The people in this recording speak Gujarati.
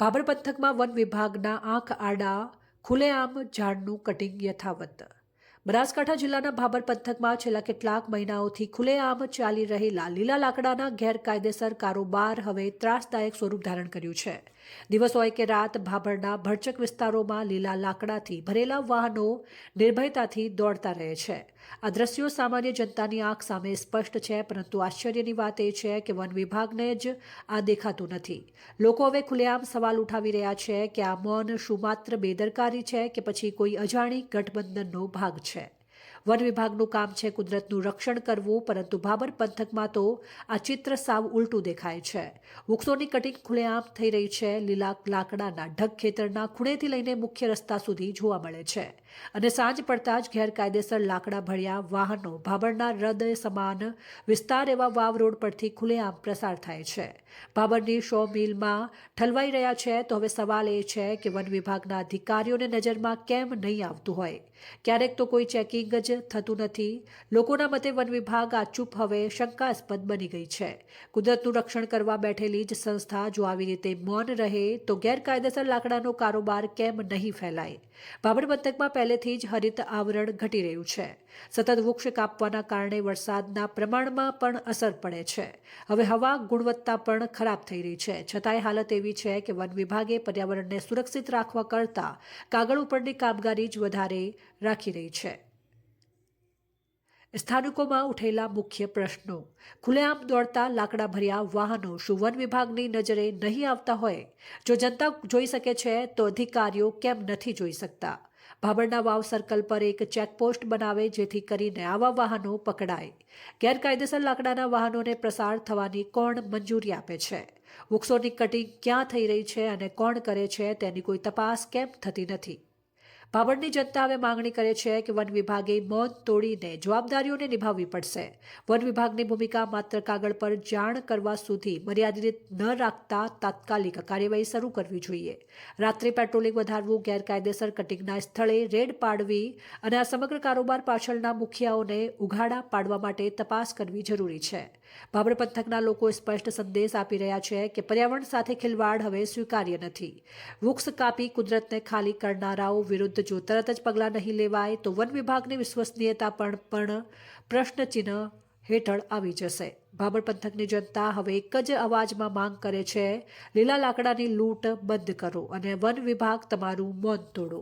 ભાભર પંથકમાં વન વિભાગના આંખ આડા ખુલ્લેઆમ ઝાડનું કટિંગ યથાવત. બનાસકાંઠા જિલ્લાના ભાભર પંથકમાં છેલ્લા કેટલાક મહિનાઓથી ખુલ્લેઆમ ચાલી રહેલા લીલા લાકડાના ગેરકાયદેસર કારોબાર હવે ત્રાસદાયક સ્વરૂપ ધારણ કર્યું છે. દિવસ હોય કે રાત ભાભરના ભરચક વિસ્તારોમાં લીલા લાકડાથી ભરેલા વાહનો નિર્ભયતાથી દોડતા રહે છે. આ દ્રશ્યો સામાન્ય જનતાની આંખ સામે સ્પષ્ટ છે, પરંતુ આશ્ચર્યની વાત એ છે કે વન વિભાગને જ આ દેખાતું નથી. લોકો હવે ખુલ્લેઆમ સવાલ ઉઠાવી રહ્યા છે કે આ મૌન શું માત્ર બેદરકારી છે કે પછી કોઈ અજાણી ગઠબંધનનો ભાગ છે. વન વિભાગનું કામ છે કુદરતનું રક્ષણ કરવું, પરંતુ ભાભર પંથકમાં તો આ ચિત્ર સાવ ઉલટું દેખાય છે. વૃક્ષોની કટિંગ ખુલ્લેઆમ થઈ રહી છે. લીલા લાકડાના ઢગ ખેતરના ખૂણેથી લઈને મુખ્ય રસ્તા સુધી જોવા મળે છે, અને સાંજ પડતા જ ગેરકાયદેસર લાકડા ભર્યા વાહનો ભાભરના હૃદય સમાન વિસ્તાર એવા વાવ રોડ પરથી ખુલ્લેઆમ પ્રસાર થાય છે. ભાભરની 100 મિલમાં ઠલવાઈ રહ્યા છે. તો હવે સવાલ એ છે કે વન વિભાગના અધિકારીઓને નજરમાં કેમ નહીં આવતું હોય. ક્યારેક તો કોઈ ચેકિંગ જ થતું નથી. લોકોના મતે વન વિભાગ આ ચૂપ હવે શંકાસ્પદ બની ગઈ છે. કુદરતનું રક્ષણ કરવા બેઠેલી જ સંસ્થા જો આવી રીતે મૌન રહે તો ગેરકાયદેસર લાકડાનો કારોબાર કેમ નહીં ફેલાય. ભાભર પંથકમાં પહેલેથી જ હરિત આવરણ ઘટી રહ્યું છે. સતત વૃક્ષ કાપવાના કારણે વરસાદના પ્રમાણમાં પણ અસર પડે છે. હવે હવા ગુણવત્તા પણ ખરાબ થઈ રહી છે. છતાંય હાલત એવી છે કે વન વિભાગે પર્યાવરણને સુરક્ષિત રાખવા કરતાં કાગળ ઉપરની કામગીરી જ વધારે રાખી રહી છે. સ્થાનિકોમાં ઉઠેલા મુખ્ય પ્રશ્નો. ખુલ્લેઆમ દોડતા લાકડા ભર્યા વાહનો શું વન વિભાગની નજરે નહીં આવતા હોય? જો જનતા જોઈ શકે છે તો અધિકારીઓ કેમ નથી જોઈ શકતા? ભાભરના વાવ સર્કલ પર એક ચેકપોસ્ટ બનાવે જેથી કરીને આવા વાહનો પકડાય. ગેરકાયદેસર લાકડાના વાહનોને પ્રસાર થવાની કોણ મંજૂરી આપે છે? વૃક્ષોની કટિંગ ક્યાં થઈ રહી છે અને કોણ કરે છે તેની કોઈ તપાસ કેમ થતી નથી? ભાભરની જનતા હવે માંગણી કરે છે કે વન વિભાગે મૌન તોડીને જવાબદારીઓને નિભાવવી પડશે. વન વિભાગની ભૂમિકા માત્ર કાગળ પર જાણ કરવા સુધી મર્યાદિત ન રાખતા તાત્કાલિક કાર્યવાહી શરૂ કરવી જોઈએ. રાત્રે પેટ્રોલિંગ વધારવું, ગેરકાયદેસર કટિંગના સ્થળે રેડ પાડવી અને આ સમગ્ર કારોબાર પાછળના મુખિયાઓને ઉઘાડા પાડવા માટે તપાસ કરવી જરૂરી છે. ભાભર પંથકના લોકો સ્પષ્ટ સંદેશ આપી રહ્યા છે કે પર્યાવરણ સાથે ખિલવાડ હવે સ્વીકાર્ય નથી. વૃક્ષ કાપી કુદરતને ખાલી કરનારાઓ વિરુદ્ધ જો તરત જ પગલાં નહીં લેવાય તો વન વિભાગની વિશ્વસનીયતા પણ પ્રશ્નચિહ્ન હેઠળ આવી જશે. ભાભર પંથકની જનતા હવે એક જ અવાજમાં માંગ કરે છે, લીલા લાકડાની લૂંટ બંધ કરો અને વન વિભાગ તમારું મૌન તોડો.